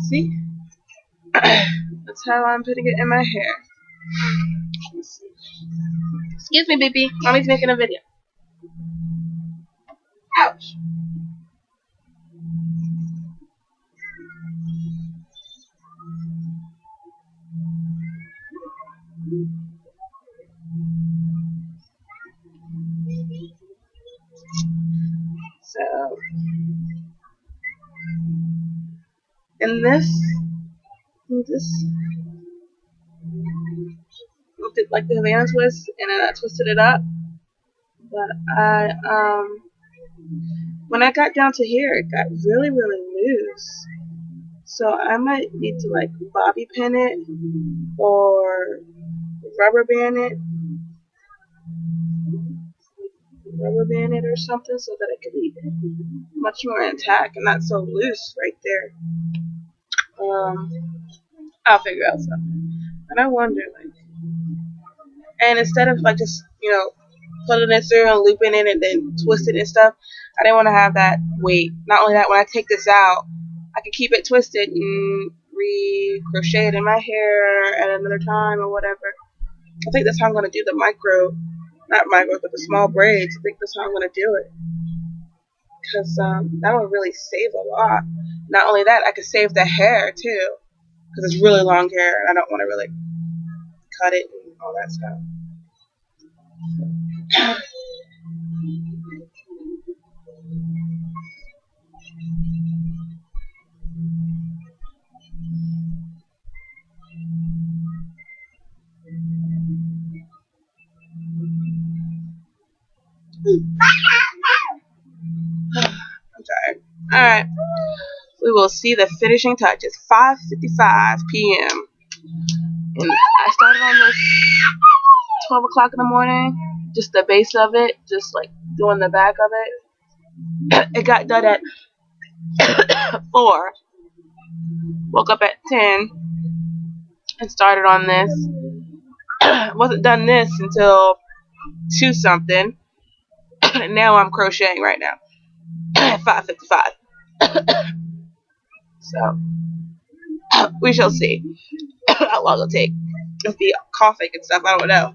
See? That's how I'm putting it in my hair. Excuse me, baby. Mommy's making a video. Ouch. So, in this looked it like the Havana twist, and then I twisted it up. But when I got down to here, it got really, really loose. So I might need to like bobby pin it or rubber band it or something so that it could be much more intact and not so loose right there. I'll figure out something. But I wonder, like, and instead of like just, putting it through and looping it and then twisting it and stuff, I didn't want to have that weight. Not only that, when I take this out, I can keep it twisted and re-crochet it in my hair at another time or whatever. I think that's how I'm going to do the but the small braids. I think that's how I'm going to do it. Because that will really save a lot. Not only that, I could save the hair too. Because it's really long hair and I don't want to really cut it and all that stuff. I'm tired. Alright. We will see the finishing touches. 5:55 p.m. And I started on this 12 o'clock in the morning. Just the base of it. Just like doing the back of it. It got done at 4. Woke up at 10 and started on this. Wasn't done this until 2 something. Now I'm crocheting right now at 5:55. So we shall see how long it'll take with the coughing and stuff. I don't know.